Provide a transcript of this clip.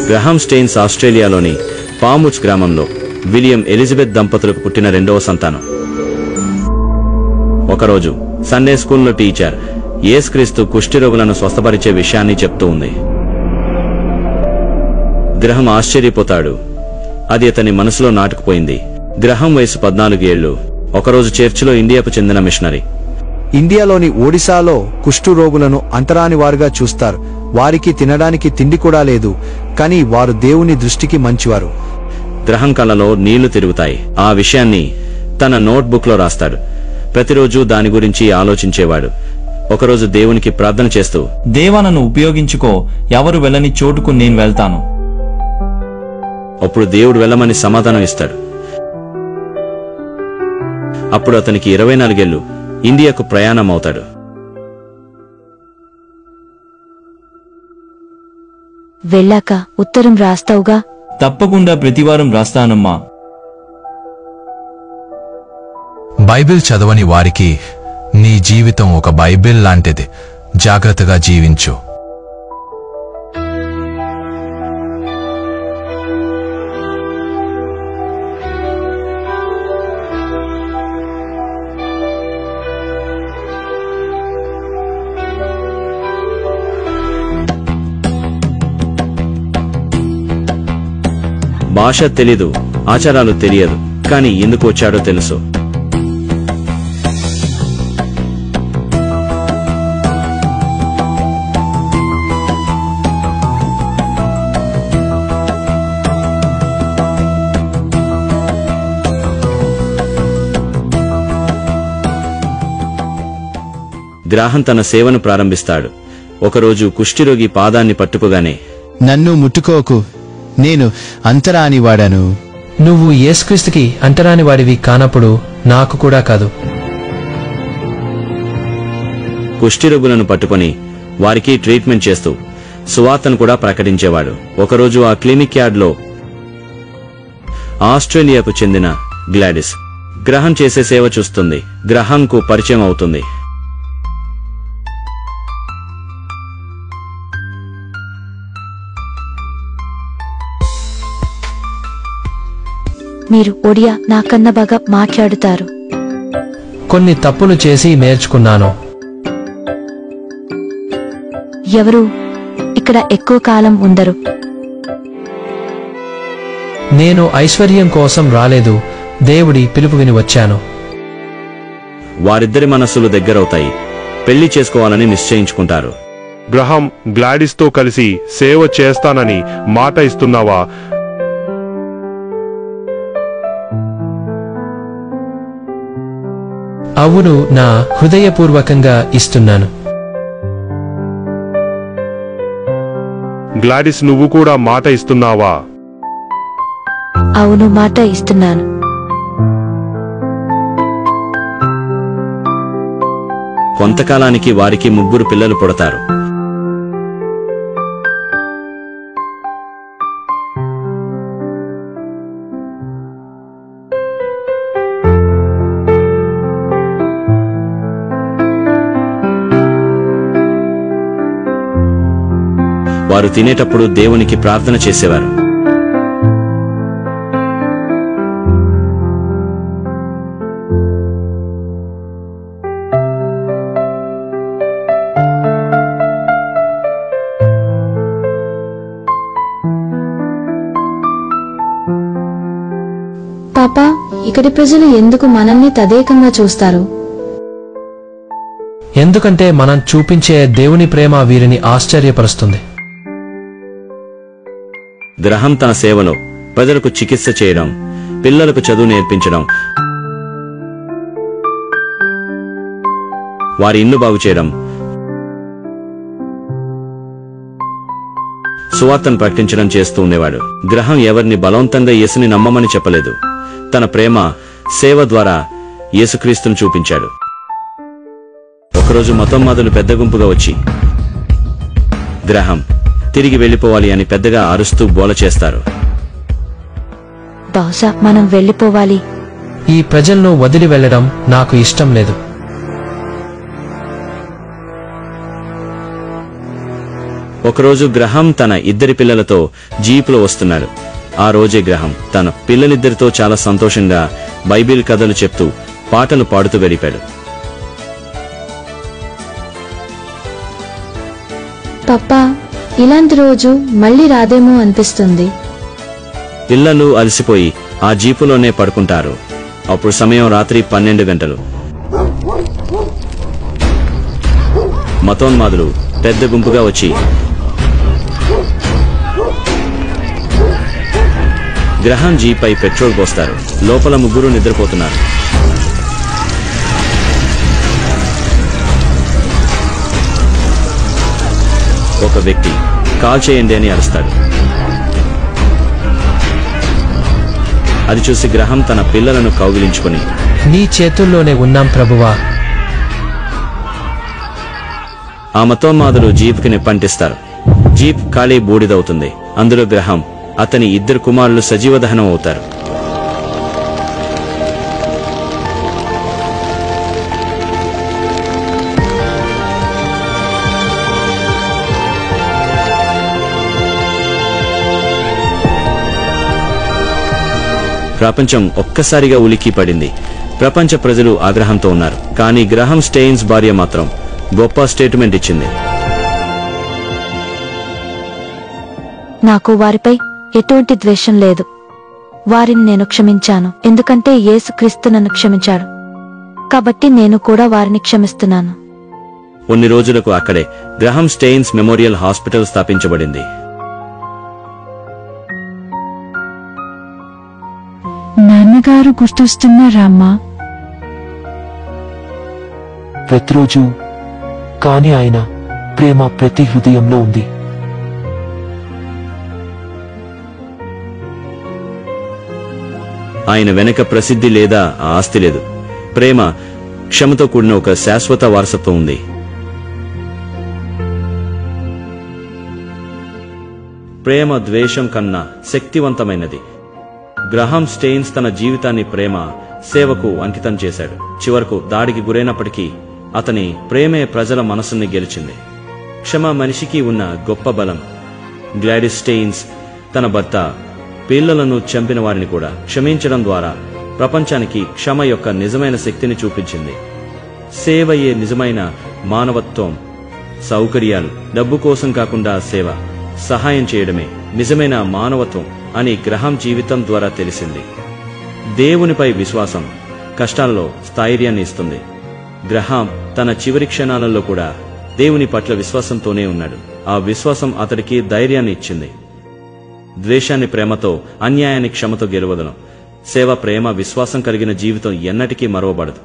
గ్రహాం stains ఆస్ట్రేలియాలోని పాముచ్ గ్రామంలో William Elizabeth దంపతులకు పుట్టిన రెండవ సంతానం. ఒకరోజు సండే స్కూల్లో టీచర్ యేసుక్రీస్తు కుష్ఠరోగులను స్వస్థపరిచే విషయాన్ని చెప్తూ ఉంది. గ్రహం ఆశ్చర్యపోతాడు. అది అతని మనసులో నాటుకుపోయింది. గ్రహం వయసు 14 ఏళ్లు. ఒకరోజు చర్చిలో ఇండియాకు చెందిన మిషనరీ ఇండియాలోని ఒడిశాలో కుష్ఠరోగులను అంటరాని వారుగా చూస్తారు. వారికి తినడానికి తిండి కూడా లేదు, కానీ వారు దేవుని దృష్టికి మంచివారు. గ్రహం కళ్ళలో నీళ్లు తిరుగుతాయి. ఆ విషయాన్ని తన నోట్బుక్ లో రాస్తాడు. ప్రతిరోజు దాని గురించి ఆలోచించేవాడు. ఒకరోజు దేవునికి ప్రార్థన చేస్తూ, దేవా నన్ను ఉపయోగించుకో, ఎవరు వెళ్ళని చోటుకు నేను వెళ్తాను. అప్పుడు దేవుడు వెళ్ళమని సమాధానం ఇస్తాడు. అప్పుడు అతనికి 24 ఏళ్లు. ఇండియాకు ప్రయాణం అవుతాడు. వెళ్ళాక ఉత్తరం రాస్తావుగా? తప్పకుండా ప్రతివారం రాస్తానమ్మా. బైబిల్ చదవని వారికి నీ జీవితం ఒక బైబిల్ లాంటిది. జాగ్రత్తగా జీవించు. భాష తెలీదు, ఆచారాలు తెలియదు, కానీ ఎందుకు వచ్చాడో తెలుసు. గ్రాహం తన సేవను ప్రారంభిస్తాడు. ఒకరోజు కుష్ఠరోగి పాదాన్ని పట్టుకోగానే, నన్ను ముట్టుకోకు, నేను అంతరాని వాడను. నువ్వు యేసుక్రీస్తుకి అంటరాని వాడివి కానప్పుడు నాకు కూడా కాదు. కుష్ఠరోగులను పట్టుకొని వారికి ట్రీట్మెంట్ చేస్తూ సువార్తను కూడా ప్రకటించేవాడు. ఒకరోజు ఆ క్లినిక్ యార్డ్లో ఆస్ట్రేలియాకు చెందిన గ్లాడిస్ గ్రహం చేసే సేవ చూస్తుంది. గ్రహాంకు పరిచయం అవుతుంది. మీరు ఒడియా నాకన్నా బాగా మాట్లాడుతారు. కొన్ని తప్పులు చేసి నేర్చుకున్నాను. ఎవరు ఇక్కడ ఎక్కువ కాలం ఉండరు. నేను ఐశ్వర్యం కోసం రాలేదు, దేవుడి పిలుపు విని వచ్చాను. వారిద్దరి మనస్సులు దగ్గరవుతాయి. పెళ్లి చేసుకోవాలని నిశ్చయించుకుంటారు. గ్రహం, గ్లాడిస్తో కలిసి సేవ చేస్తానని మాట ఇస్తున్నావా? అవును, నా హృదయపూర్వకంగా ఇస్తున్నాను. గ్లాడిస్, నువ్వు కూడా మాట ఇస్తున్నావా? అవును, మాట ఇస్తున్నాను. కొంతకాలానికి వారికి 3 పిల్లలు పుడతారు. వారు తినేటప్పుడు దేవునికి ప్రార్థన చేసేవారు. పాపా, ఇక్కడి ప్రజలు ఎందుకు మనల్ని తదేకంగా చూస్తారు? ఎందుకంటే మనం చూపించే దేవుని ప్రేమ వీరిని ఆశ్చర్యపరుస్తుంది. గ్రహం తన సేవలో ప్రజలకు చికిత్స చేయడం, పిల్లలకు చదువు నేర్పించడం, వారి ఇల్లు బాగు చేయడం, సువార్తను ప్రకటించడం చేస్తూ ఉండేవాడు. గ్రహం ఎవరిని బలవంతంగా యేసుని నమ్మమని చెప్పలేదు. తన ప్రేమ, సేవ ద్వారా యేసుక్రీస్తును చూపించాడు. ఒకరోజు మతోన్మాదులు పెద్ద గుంపుగా వచ్చి గ్రహం తిరిగి వెళ్లిపోవాలి అని పెద్దగా అరుస్తూ గోల చేస్తారు. బహుశా మనం వెళ్లిపోవాలి. ఈ ప్రజలను వదిలి వెళ్లడం నాకు ఇష్టం లేదు. ఒకరోజు గ్రహం తన ఇద్దరి పిల్లలతో జీపులో వస్తున్నాడు. ఆ రోజే గ్రహం తన పిల్లలిద్దరితో చాలా సంతోషంగా బైబిల్ కథలు చెప్తూ పాటలు పాడుతూ గడిపాడు. పప్పా, ఇలాంటి రోజు మళ్ళీ రాదేమో అనిపిస్తుంది. పిల్లలు అలసిపోయి ఆ జీపులోనే పడుకుంటారు. అప్పుడు సమయం రాత్రి 12 గంటలు. మతోన్మాదులు పెద్ద గుంపుగా వచ్చి గ్రహం జీపై పెట్రోల్ పోస్తారు. లోపల ముగ్గురు నిద్రపోతున్నారు. ఒక వ్యక్తి కాల్ చేయండి అని అరుస్తాడు. అది చూసి గ్రహం తన పిల్లలను కౌగిలించుకొని, నీ చేతుల్లోనే ఉన్నాం ప్రభువా. ఆ మతోన్మాదులు జీప్కి నిప్పంటిస్తారు. జీప్ ఖాళీ బూడిదవుతుంది. అందులో గ్రహం, అతని ఇద్దరు కుమారులు సజీవ దహనం అవుతారు. ప్రపంచం ఒక్కసారిగా ఉలికి పడింది. ప్రపంచ ప్రజలు ఆగ్రహంతో ఉన్నారు. కానీ గ్రహం స్టెయిన్స్ భార్య మాత్రం గొప్ప స్టేట్మెంట్ ఇచ్చింది. నాకు వారిపై ఎటువంటి ద్వేషం లేదు. వారిని నేను క్షమించాను, ఎందుకంటే యేసుక్రీస్తు నన్ను క్షమించాడు. కాబట్టి నేను కూడా వారిని క్షమిస్తున్నాను. కొన్ని రోజులకు అక్కడే గ్రహం స్టెయిన్స్ మెమోరియల్ హాస్పిటల్ స్థాపించబడింది. నాన్నగారు గుర్తొస్తున్నారమ్మా? ప్రతిరోజు, కాని ఆయన ప్రేమ ప్రతి హృదయంలో ఉంది. ఆయన వెనక ప్రసిద్ధి లేదా ఆస్తి లేదు. ప్రేమ, క్షమతో కూడిన ఒక శాశ్వత వారసత్వం ఉంది. ప్రేమ ద్వేషం కన్నా శక్తివంతమైనది. గ్రహాం స్టెయిన్స్ తన జీవితాన్ని ప్రేమ, సేవకు అంకితం చేశాడు. చివరకు దాడికి గురైనప్పటికీ అతని ప్రేమే ప్రజల మనసుని గెలిచింది. క్షమ మనిషికి ఉన్న గొప్ప బలం. గ్లాడిస్ స్టెయిన్స్ తన భర్త, పిల్లలను చంపిన వారిని కూడా క్షమించడం ద్వారా ప్రపంచానికి క్షమ యొక్క నిజమైన శక్తిని చూపించింది. సేవయే నిజమైన మానవత్వం. సౌకర్యాలు, డబ్బు కోసం కాకుండా సేవ, సహాయం చేయడమే నిజమైన మానవత్వం అని గ్రహాం జీవితం ద్వారా తెలిసింది. దేవునిపై విశ్వాసం కష్టాల్లో స్థైర్యాన్ని ఇస్తుంది. గ్రహాం తన చివరి క్షణాలలో కూడా దేవుని పట్ల విశ్వాసంతోనే ఉన్నాడు. ఆ విశ్వాసం అతడికి ధైర్యాన్ని ఇచ్చింది. ద్వేషాన్ని ప్రేమతో, అన్యాయాన్ని క్షమతో గెలవదనం. సేవ, ప్రేమ, విశ్వాసం కలిగిన జీవితం ఎన్నటికీ మరవబడదు.